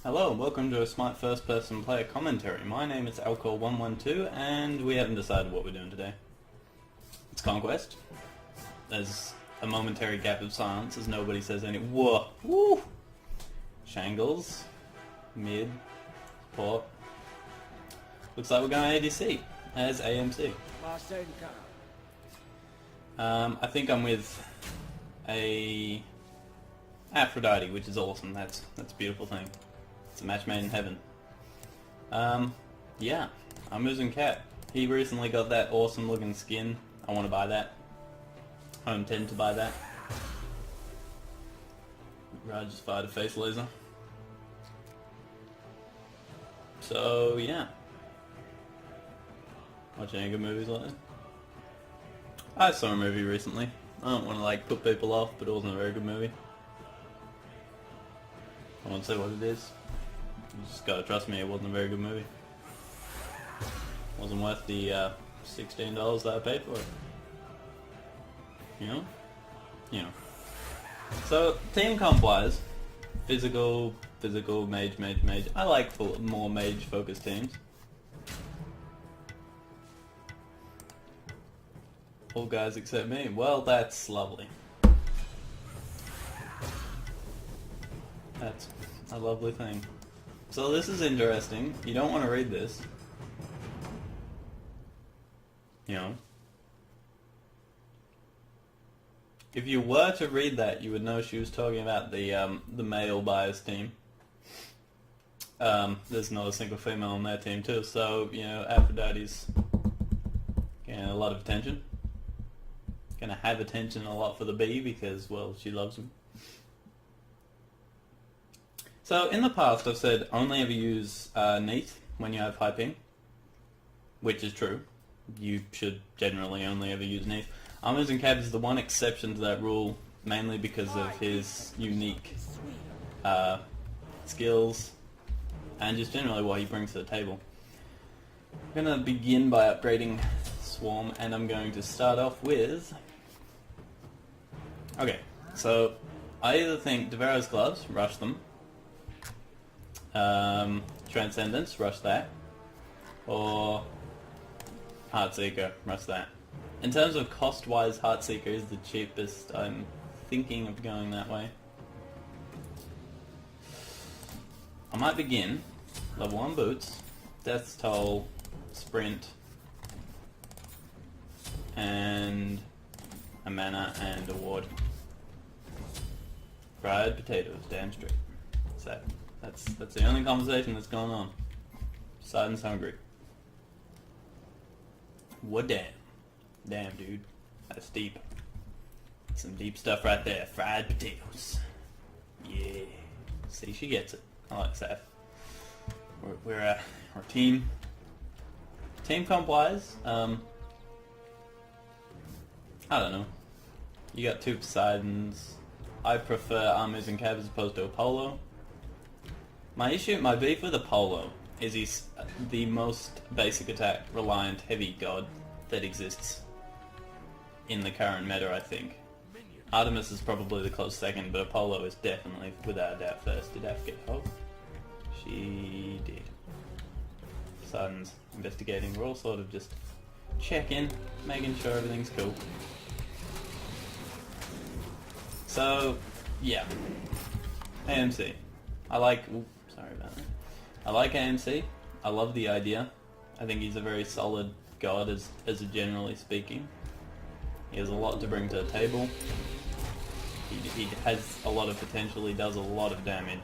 Hello and welcome to a Smite first person player commentary. My name is Alcor112 and we haven't decided what we're doing today. It's Conquest. There's a momentary gap of silence as nobody says any whoa, woo! Shangles, mid, port. Looks like we're going ADC as AMC. I think I'm with a Aphrodite, which is awesome. That's a beautiful thing. It's a match made in heaven. Yeah, Ah Muzen Cab. He recently got that awesome looking skin. I want to buy that. I intend to buy that. Raj just fired a face laser. So yeah. Watching any good movies lately? I saw a movie recently. I don't want to put people off, but it wasn't a very good movie. I won't say what it is. You just gotta trust me, it wasn't a very good movie. Wasn't worth the $16 that I paid for it. You know? So, team comp wise, physical, mage. I like more mage focused teams. All guys except me. Well, that's lovely. That's a lovely thing. So this is interesting. You don't want to read this. You know. If you were to read that, you would know she was talking about the male bias team. There's not a single female on their team too, so you know Aphrodite's getting a lot of attention. Gonna have attention a lot for the B because, well, she loves him. So in the past I've said only ever use Neath when you have high ping, which is true. You should generally only ever use Neath. Ah Muzen Cabs is the one exception to that rule, mainly because of his unique skills and just generally what he brings to the table. I'm going to begin by upgrading Swarm and I'm going to start off with... Okay, so I either think Devera's Gloves, rush them. Transcendence, rush that. Or Heartseeker, rush that. In terms of cost-wise, Heartseeker is the cheapest. I'm thinking of going that way. I might begin level 1 boots, Death's Toll, Sprint, and a mana and a ward. Fried potatoes, damn straight. So that's the only conversation that's going on. Poseidon's hungry. What damn. Damn, dude. That's deep. Some deep stuff right there. Fried potatoes. Yeah. See, she gets it. I like that. We're team. Team comp-wise, I don't know. You got 2 Poseidons. I prefer Ah Muzen Cab as opposed to Apollo. My beef with Apollo is he's the most basic attack reliant heavy god that exists in the current meta, I think. Artemis is probably the close second, but Apollo is definitely, without a doubt, first. Did Aph get hogged? She did. Poseidon's investigating. We're all sort of just checking, making sure everything's cool. So, yeah. AMC. I like AMC. I love the idea. I think he's a very solid god as a generally speaking. He has a lot to bring to the table. He has a lot of potential. He does a lot of damage.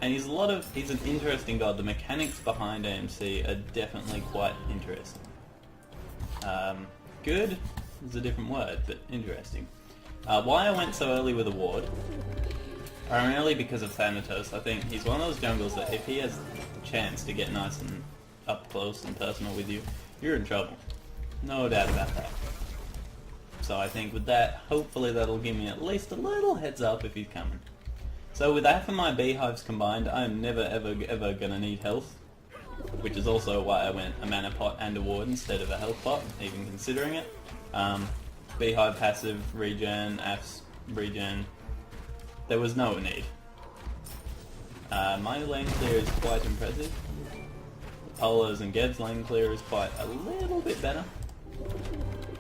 And he's an interesting god. The mechanics behind AMC are definitely quite interesting. Good is a different word, but interesting. Why I went so early with a ward, primarily because of Thanatos. I think he's one of those jungles that if he has the chance to get nice and up close and personal with you, you're in trouble. No doubt about that. So I think with that, hopefully that'll give me at least a little heads up if he's coming. So with that and my beehives combined, I'm never ever gonna need health. Which is also why I went a mana pot and a ward instead of a health pot, even considering it. Beehive passive, regen, Aph's regen. There was no need. My lane clear is quite impressive. Polo's and Geb's lane clear is quite a little bit better.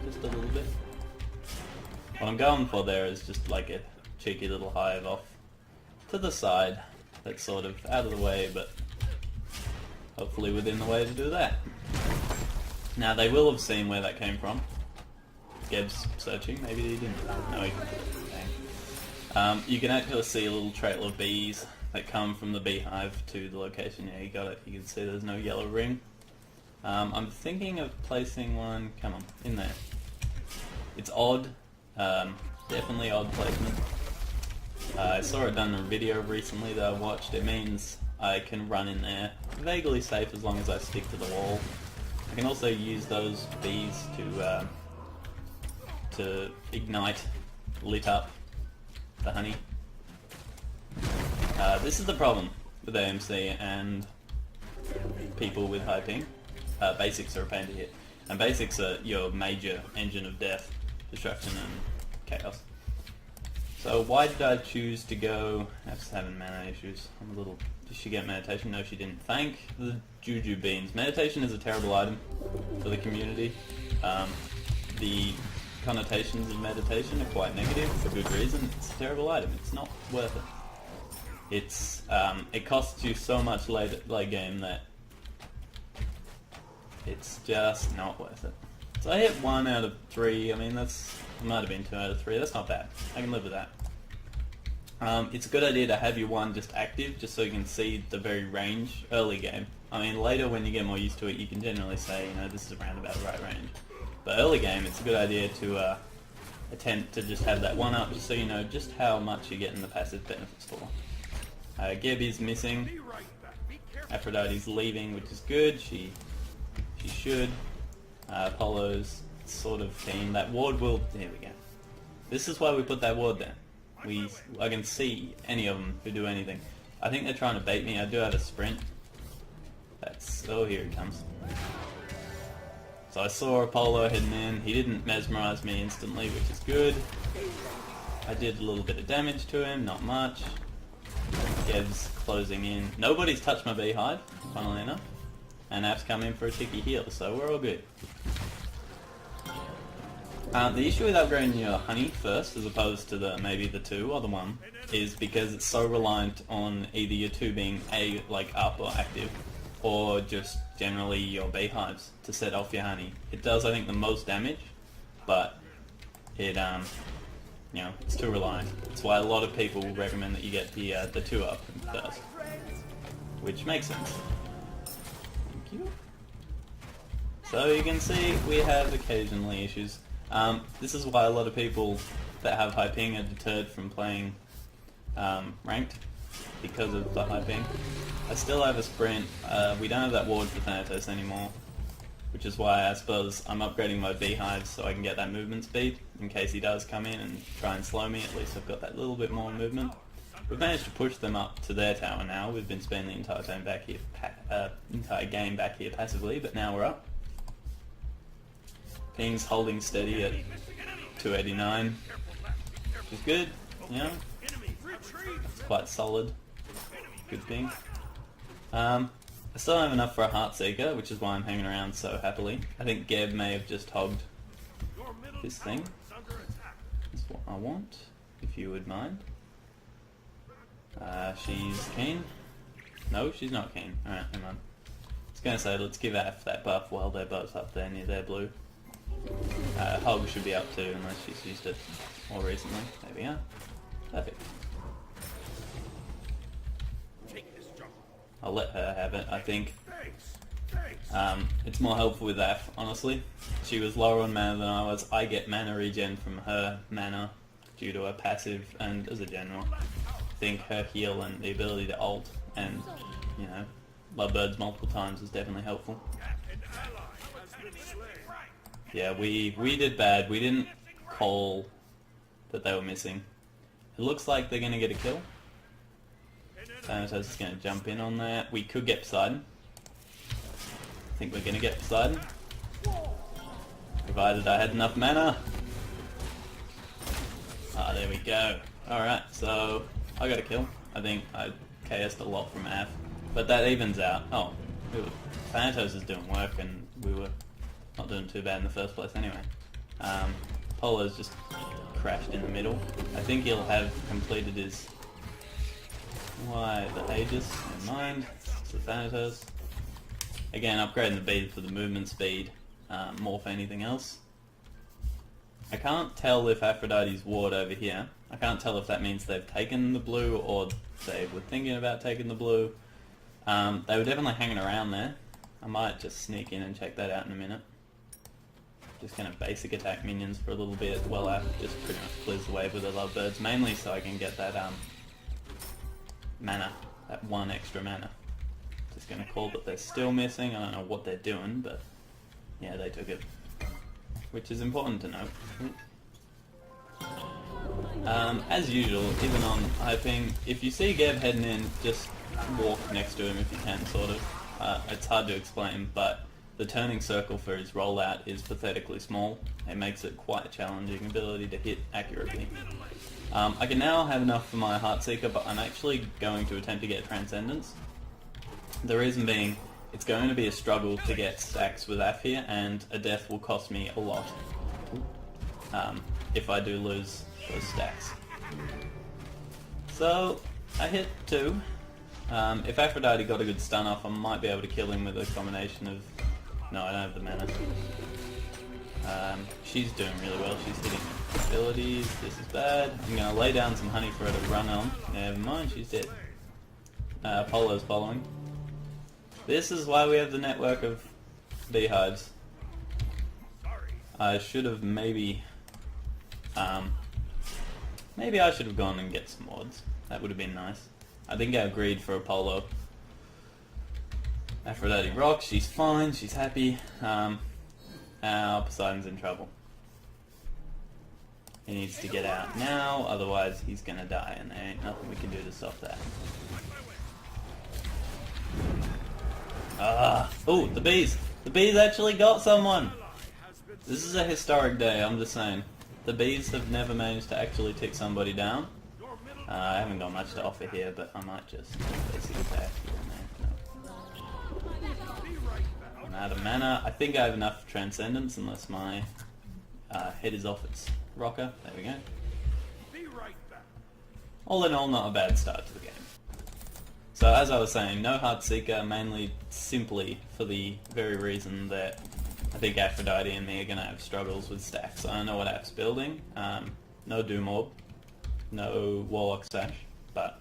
Just a little bit. What I'm going for there is just like a cheeky little hive off to the side. That's sort of out of the way, but hopefully within the way to do that. Now they will have seen where that came from. Geb's searching, maybe he didn't. No, he didn't. You can actually see a little trail of bees that come from the beehive to the location. Yeah, you got it. You can see there's no yellow ring. I'm thinking of placing one, come on, in there. It's odd, definitely odd placement. I saw it done in a video recently that I watched. It means I can run in there vaguely safe as long as I stick to the wall. I can also use those bees to ignite, lit up the honey. This is the problem with AMC and people with high ping. Basics are a pain to hit. And basics are your major engine of death, destruction and chaos. So why did I choose to go... F's having mana issues. I'm a little... Did she get meditation? No, she didn't. Thank the Juju Beans. Meditation is a terrible item for the community. The connotations of meditation are quite negative for good reason. It's a terrible item. It's not worth it. It's it costs you so much late game that it's just not worth it. So I hit 1 out of 3. I mean, it might have been 2 out of 3. That's not bad. I can live with that. It's a good idea to have your 1 just active, just so you can see the very range early game. I mean, later when you get more used to it, you can generally say, you know, this is around about the right range. But early game, it's a good idea to attempt to just have that 1 up, just so you know just how much you're getting the passive benefits for. Geb is missing. Aphrodite's leaving, which is good. She should. Polo's sort of keen. That ward will... There we go. This is why we put that ward there. I can see any of them who do anything. I think they're trying to bait me. I do have a sprint. Oh, here he comes. So I saw Apollo heading in. He didn't mesmerize me instantly, which is good. I did a little bit of damage to him, not much. Geb's closing in. Nobody's touched my beehive, funnily enough. And App's come in for a cheeky heal, so we're all good. The issue with upgrading your honey first, as opposed to maybe the 2 or the 1, is because it's so reliant on either your 2 being up or active, or just generally your beehives to set off your honey. It does, I think, the most damage, but it you know, it's too reliant. That's why a lot of people recommend that you get the 2 up first, which makes sense. Thank you. So you can see we have occasionally issues. This is why a lot of people that have high ping are deterred from playing ranked, because of the high ping. I still have a sprint. We don't have that ward for Thanatos anymore, which is why I suppose I'm upgrading my beehives so I can get that movement speed in case he does come in and try and slow me. At least I've got that little bit more movement. We've managed to push them up to their tower now. We've been spending the entire time back here, entire game back here passively, but now we're up. Ping's holding steady at 289, which is good, you know. It's quite solid. Good ping. I still don't have enough for a Heartseeker, which is why I'm hanging around so happily. I think Geb may have just hogged this thing. That's what I want, if you would mind. She's keen. No, she's not keen. Alright, never mind. I was going to say, let's give Af that buff while they're both up there near their blue. Hog should be up too, unless she's used it more recently. There we are. Perfect. I'll let her have it, I think. It's more helpful with Af, honestly. She was lower on mana than I was. I get mana regen from her mana due to her passive, and as a general, I think her heal and the ability to ult and, you know, lovebirds multiple times is definitely helpful. Yeah, we did bad. We didn't call that they were missing. It looks like they're going to get a kill. Thanatos is going to jump in on that. We could get Poseidon. I think we're going to get Poseidon. Provided I had enough mana. Ah, there we go. Alright, so I got a kill. I think I KS'd a lot from AF, but that evens out. Oh, Thanatos is doing work and we were not doing too bad in the first place anyway. Polo's just crashed in the middle. I think he'll have completed his... Why, the Aegis? Never mind. It's the Thanatos. Again, upgrading the bead for the movement speed, more for anything else. I can't tell if Aphrodite's ward over here. I can't tell if that means they've taken the blue or they were thinking about taking the blue. They were definitely hanging around there. I might just sneak in and check that out in a minute. Just kind of basic attack minions for a little bit while I just pretty much clears the wave with the lovebirds, mainly so I can get that mana, that one extra mana. Just gonna call that they're still missing. I don't know what they're doing, but yeah, they took it, which is important to note. As usual, even on hyping, if you see Geb heading in, just walk next to him if you can, sort of. It's hard to explain, but the turning circle for his rollout is pathetically small. It makes it quite a challenging ability to hit accurately. I can now have enough for my Heartseeker, but I'm actually going to attempt to get Transcendence. The reason being, it's going to be a struggle to get stacks with AF here, and a death will cost me a lot if I do lose those stacks. So, I hit 2. If Aphrodite got a good stun off, I might be able to kill him with a combination of... No, I don't have the mana. She's doing really well. She's hitting abilities. This is bad. I'm going to lay down some honey for her to run on. Never mind, she's dead. Polo's following. This is why we have the network of beehives. I should have maybe... maybe I should have gone and get some wards. That would have been nice. I think I agreed for Apollo. Aphrodite rocks, she's fine, she's happy. Poseidon's in trouble. He needs to get out now, otherwise he's gonna die, and there ain't nothing we can do to stop that. Oh, the bees! The bees actually got someone! This is a historic day, I'm just saying. The bees have never managed to actually tick somebody down. I haven't got much to offer here, but I might just basically attack here and there. No. I'm out of mana. I think I have enough Transcendence, unless my head is off its rocker. There we go. All in all, not a bad start to the game. So as I was saying, no Heartseeker, mainly simply for the very reason that I think Aphrodite and me are going to have struggles with stacks. I don't know what app's building. No Doom Orb. No Warlock Sash, but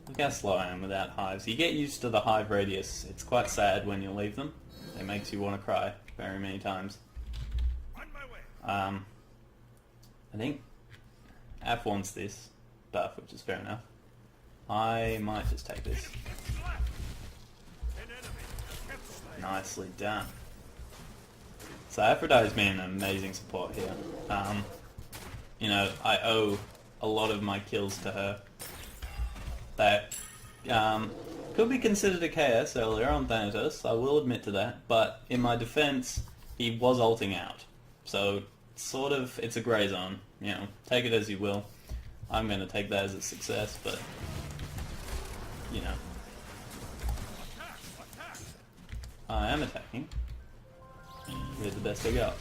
look how slow I am without hives. You get used to the hive radius. It's quite sad when you leave them. It makes you want to cry very many times. I think App wants this buff, which is fair enough. I might just take this. Nicely done. So Aphrodite's been an amazing support here. You know, I owe a lot of my kills to her. That could be considered a KS earlier on Thanatos, I will admit to that, but in my defense, he was ulting out. So, sort of, it's a grey zone, you know, take it as you will. I'm going to take that as a success, but, you know. I am attacking. With the best I got.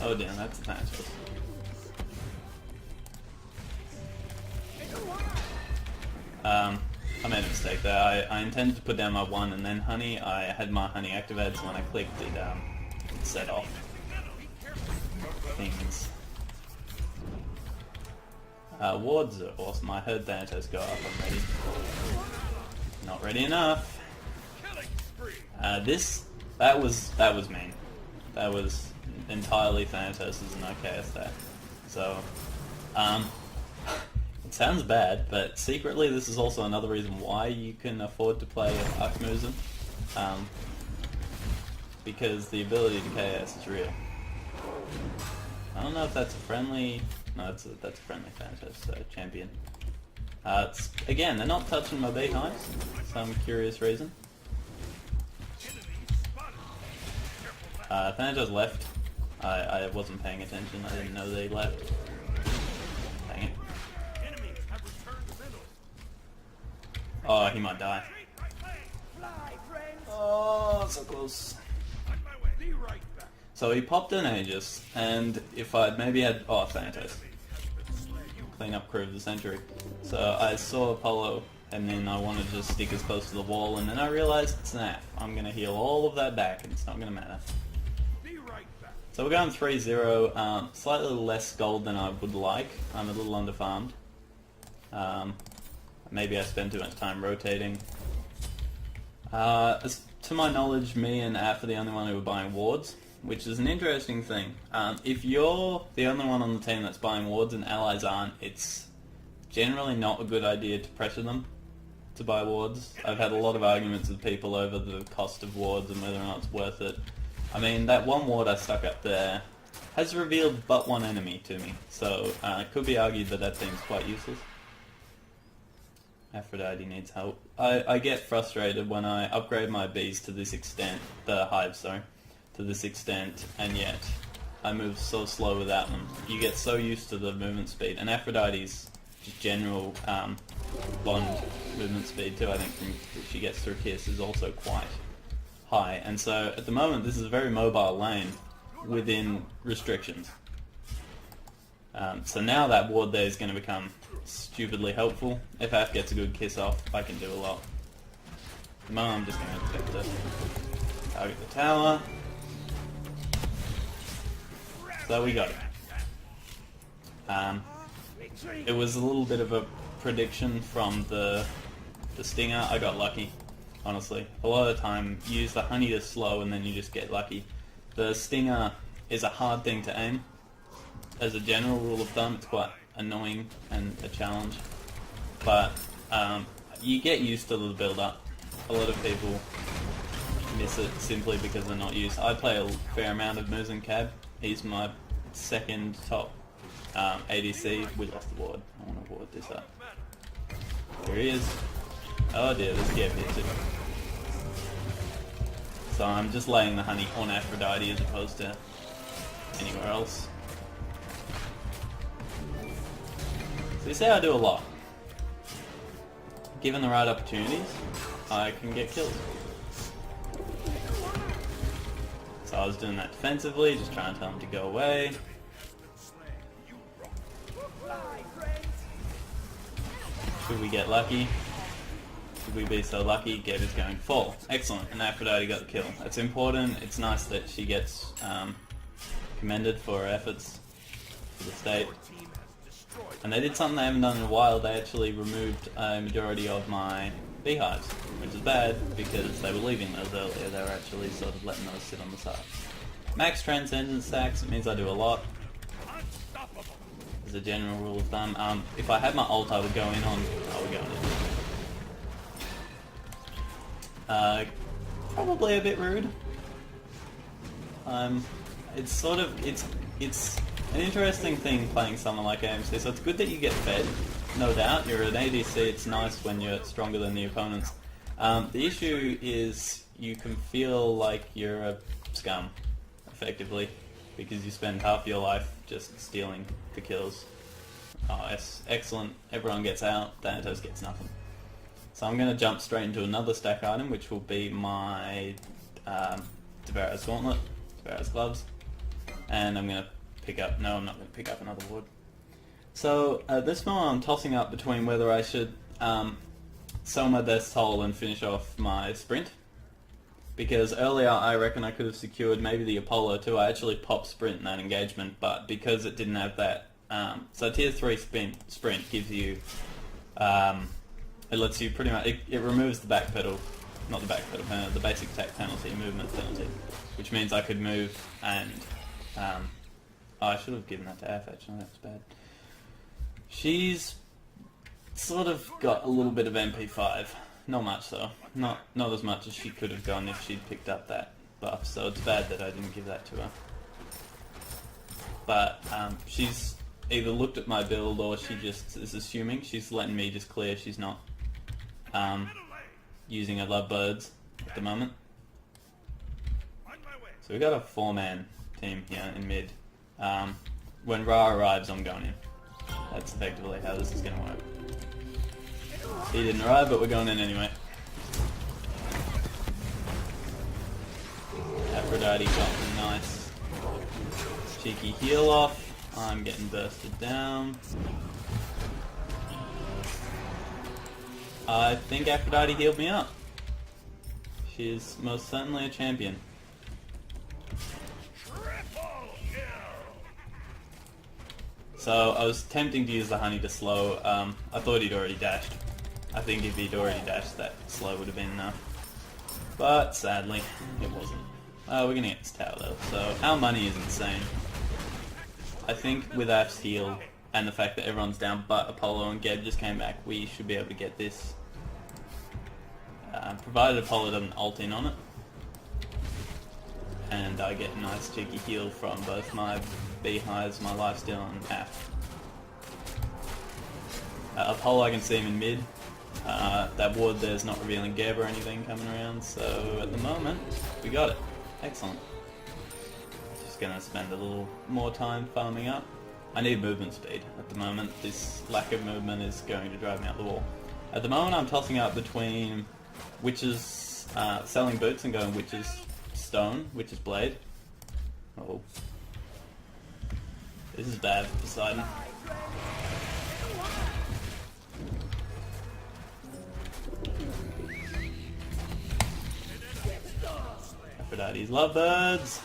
Oh damn, that's a Thanatos. I made a mistake there. I intended to put down my 1 and then honey. I had my honey activated, so when I clicked it, it set off things. Wards are awesome. I heard Thanatos go up. I'm ready. Not ready enough. That was mean. That was entirely Thanatos' no KS there. So, it sounds bad, but secretly this is also another reason why you can afford to play Ah Muzen. Because the ability to KS is real. I don't know if that's a friendly... No, that's a friendly Thanatos champion. Again, they're not touching my beehives for some curious reason. Thanatos left. I wasn't paying attention. I didn't know they left. Dang it. Oh, he might die. Oh, so close. So he popped an Aegis, and if I'd maybe had... Oh, Thanatos. Clean up crew of the century. So I saw Apollo, and then I wanted to just stick as close to the wall, and then I realized, snap, I'm going to heal all of that back, and it's not going to matter. So we're going 3-0, slightly less gold than I would like. I'm a little underfarmed. Maybe I spend too much time rotating. To my knowledge, me and Af are the only one who are buying wards, which is an interesting thing. If you're the only one on the team that's buying wards and allies aren't, it's generally not a good idea to pressure them to buy wards. I've had a lot of arguments with people over the cost of wards and whether or not it's worth it. I mean, that one ward I stuck up there has revealed but one enemy to me, so it could be argued that that thing's quite useless. Aphrodite needs help. I get frustrated when I upgrade my bees to this extent, the hives, sorry, to this extent, and yet I move so slow without them. You get so used to the movement speed, and Aphrodite's just general blonde movement speed too, I think, from she gets through Kiss is also quite high, and so at the moment this is a very mobile lane within restrictions. So now that ward there is going to become stupidly helpful. If Af gets a good kiss off, I can do a lot. At the moment I'm just going to attempt to target the tower. So we got it. It was a little bit of a prediction from the stinger. I got lucky. Honestly, a lot of the time you use the honey to slow and then you just get lucky. The stinger is a hard thing to aim. As a general rule of thumb, it's quite annoying and a challenge, but you get used to the build-up. A lot of people miss it simply because they're not used. I play a fair amount of Muzen Cab. He's my second top ADC. We lost the ward. I want to ward this up. Here he is. Oh dear, this gap hits it. So I'm just laying the honey on Aphrodite as opposed to anywhere else. So you see I do a lot. Given the right opportunities, I can get kills. So I was doing that defensively, just trying to tell him to go away. Should we get lucky? Should we be so lucky? Geb is going full. Excellent, and Aphrodite got the kill. That's important. It's nice that she gets commended for her efforts for the state. And they did something they haven't done in a while. They actually removed a majority of my beehives, which is bad because they were leaving those earlier. They were actually sort of letting those sit on the side. Max transcendence stacks, it means I do a lot. As a general rule of thumb. If I had my ult, I would go in on... I would go in. Probably a bit rude. It's sort of... It's an interesting thing playing someone like AMC, so it's good that you get fed, no doubt. You're an ADC, it's nice when you're stronger than the opponents. The issue is you can feel like you're a scum, effectively, because you spend half your life just stealing the kills. Oh, yes, excellent. Everyone gets out, Thanatos gets nothing. So I'm going to jump straight into another stack item, which will be my Devara's Gauntlet, Devara's Gloves, and I'm going to pick up... No, I'm not going to pick up another ward. So at this moment I'm tossing up between whether I should sell my best toll and finish off my sprint. Because earlier I reckon I could have secured maybe the Apollo too. I actually popped sprint in that engagement, but because it didn't have that... so tier 3 sprint gives you... it lets you pretty much... It removes the back pedal... Not the back pedal penalty, the basic attack penalty, movement penalty. Which means I could move and... oh, I should have given that to Af actually, that was bad. She's sort of got a little bit of MP5. Not much though. Not as much as she could have gone if she'd picked up that buff, so it's bad that I didn't give that to her. But she's either looked at my build or she just is assuming. She's letting me just clear she's not using her lovebirds at the moment. So we've got a 4-man team here in mid. When Ra arrives, I'm going in. That's effectively how this is going to work. He didn't arrive, but we're going in anyway. Aphrodite got a nice cheeky heal off. I'm getting bursted down. I think Aphrodite healed me up. She is most certainly a champion. So I was tempting to use the honey to slow. I thought he'd already dashed. I think if he'd already dashed, that slow would have been enough. But sadly, it wasn't. We're gonna get this tower though, so our money is insane. I think with Aph's heal and the fact that everyone's down but Apollo and Geb just came back, we should be able to get this. Provided Apollo doesn't ult in on it. And I get a nice cheeky heal from both my beehives, my lifesteal, and Aph. Apollo, I can see him in mid. That ward there's not revealing Geb or anything coming around, so at the moment, we got it. Excellent. Just gonna spend a little more time farming up. I need movement speed at the moment. This lack of movement is going to drive me out the wall. At the moment I'm tossing up between Witch's selling boots and going Witch's stone, Witch's blade. Oh. This is bad for Poseidon. Aphrodite's lovebirds.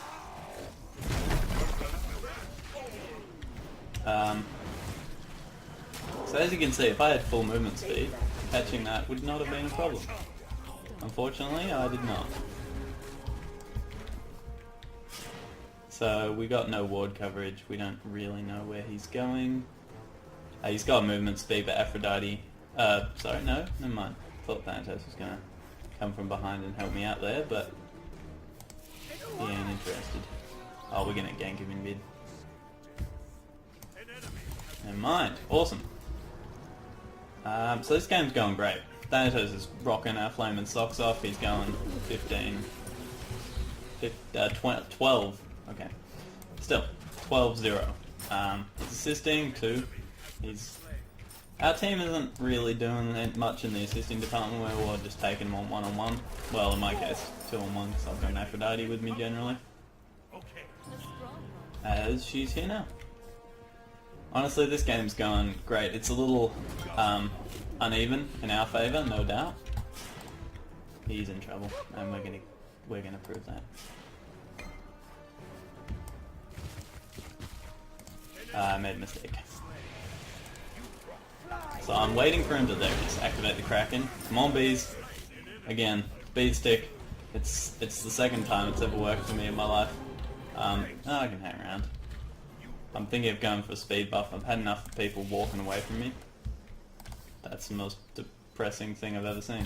So as you can see, if I had full movement speed, catching that would not have been a problem. Unfortunately, I did not. So we got no ward coverage, we don't really know where he's going. He's got movement speed, but Aphrodite... sorry, no, never mind. Thought Thanatos was going to come from behind and help me out there, but he ain't interested. Oh, we're going to gank him in mid. Never mind. Awesome. So this game's going great. Thanatos is rocking our flaming socks off. He's going 12. Okay. Still, 12-0. He's assisting too. Our team isn't really doing much in the assisting department. We're all just taking them on one-on-one. Well, in my case, 2-on-1, because I've got Aphrodite with me generally. As she's here now. Honestly, this game's going great. It's a little uneven in our favour, no doubt. He's in trouble, and we're gonna prove that. I made a mistake. So I'm waiting for him to just activate the Kraken. Come on, bees. Again, bead stick. It's the second time it's ever worked for me in my life. I can hang around. I'm thinking of going for a speed buff. I've had enough of people walking away from me. That's the most depressing thing I've ever seen.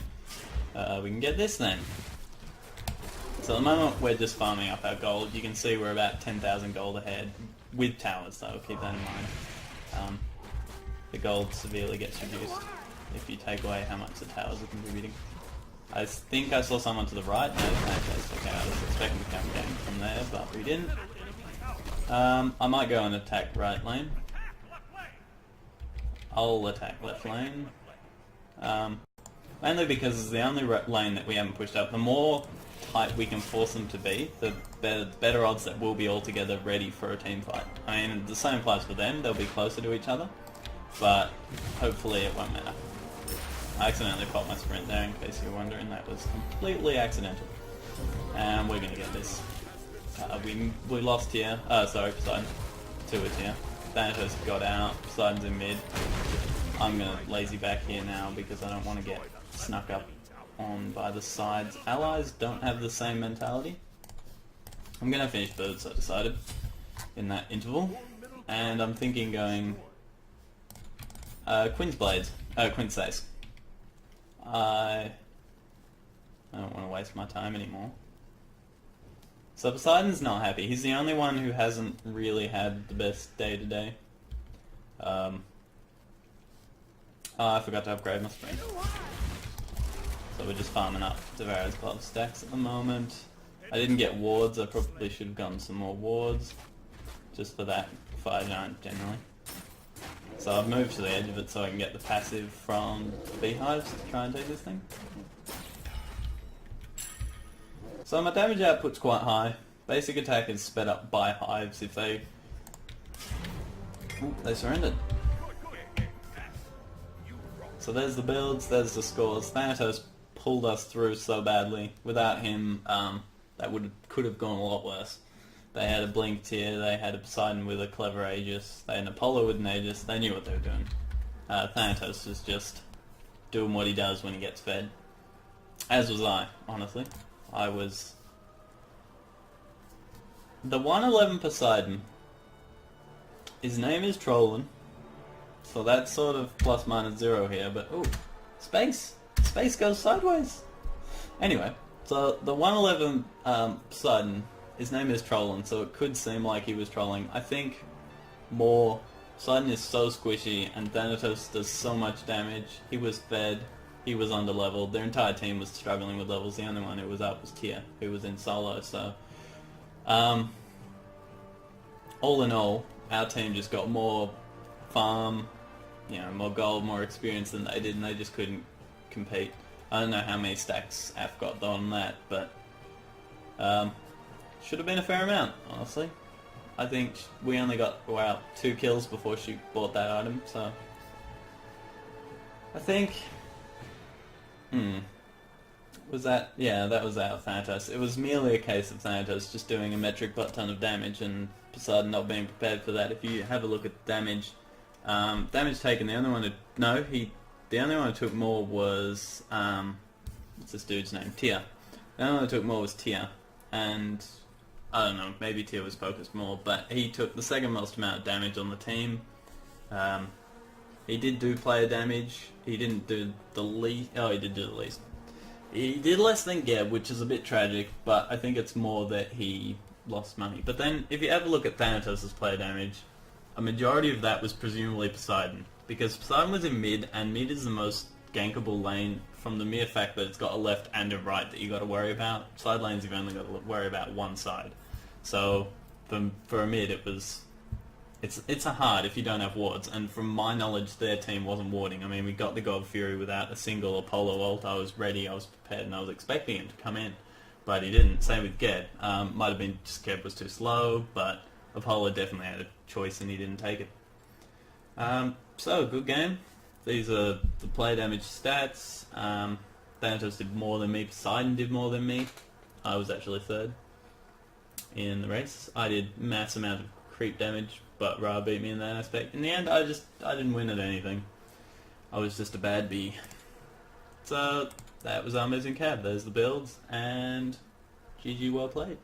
We can get this then. So at the moment we're just farming up our gold. You can see we're about 10,000 gold ahead with towers, though. Keep that in mind. The gold severely gets reduced if you take away how much the towers are contributing. I think I saw someone to the right. No, okay, I was expecting to come game from there, but we didn't. I might go and attack right lane. I'll attack left lane. Mainly because it's the only lane that we haven't pushed up. The more tight we can force them to be, the better odds that we'll be all together ready for a team fight. I mean, the same applies for them. They'll be closer to each other, but hopefully it won't matter. I accidentally popped my sprint there, in case you're wondering. That was completely accidental. And we're going to get this. We lost here. Sorry, Poseidon. 2 is here. Thanatos got out. Poseidon's in mid. I'm going to lazy back here now because I don't want to get snuck up on by the sides. Allies don't have the same mentality. I'm going to finish birds, I decided, in that interval. And I'm thinking going Quinn's Blades. Quinn's Sace. I don't want to waste my time anymore. So Poseidon's not happy. He's the only one who hasn't really had the best day today. I forgot to upgrade my sprint. So we're just farming up Zavara's glove stacks at the moment. I didn't get wards. I probably should have gotten some more wards. Just for that fire giant generally. So I've moved to the edge of it so I can get the passive from beehives to try and take this thing. So my damage output's quite high. Basic attack is sped up by hives if they... Ooh, they surrendered. So there's the builds, there's the scores. Thanatos pulled us through so badly. Without him, that could have gone a lot worse. They had a Blink tier, they had a Poseidon with a clever Aegis, they had an Apollo with an Aegis, they knew what they were doing. Thanatos was just doing what he does when he gets fed. As was I, honestly. I was... The 111 Poseidon, his name is Trollin, so that's sort of plus minus 0 here, but ooh, space! Space goes sideways! Anyway, so the 111 Poseidon, his name is Trollin, so it could seem like he was trolling. I think more... Poseidon is so squishy, and Thanatos does so much damage. He was fed, he was under-leveled, their entire team was struggling with levels. The only one who was up was Tyr, who was in solo, so... all in all, our team just got more farm, you know, more gold, more experience than they did, and they just couldn't compete. I don't know how many stacks Af got on that, but should have been a fair amount, honestly. I think we only got, wow, 2 kills before she bought that item, so... I think... Was that... Yeah, that was out of Thanatos. It was merely a case of Thanatos just doing a metric butt ton of damage and Poseidon not being prepared for that. If you have a look at damage... damage taken, the only one who... No, the only one who took more was... what's this dude's name? Tyr. The only one who took more was Tyr. And... I don't know, maybe Tyr was focused more, but he took the second most amount of damage on the team. He did do player damage. He didn't do the least... Oh, he did do the least. He did less than Geb, which is a bit tragic, but I think it's more that he lost money. But then, if you have a look at Thanatos' player damage, a majority of that was presumably Poseidon. Because Poseidon was in mid, and mid is the most gankable lane from the mere fact that it's got a left and a right that you got to worry about. Side lanes you've only got to worry about one side. So, for a mid, it's a hard if you don't have wards, and from my knowledge their team wasn't warding. I mean, we got the God Fury without a single Apollo ult. I was ready, I was prepared, and I was expecting him to come in, but he didn't. Same with Geb. Might have been just Geb was too slow, but Apollo definitely had a choice and he didn't take it. So, good game. These are the play damage stats. Thanatos did more than me, Poseidon did more than me. I was actually third in the race. I did mass amount of creep damage, but Ra beat me in that aspect. In the end, I didn't win at anything. I was just a bad bee. So, that was Ah Muzen Cab. There's the builds, and GG, well played.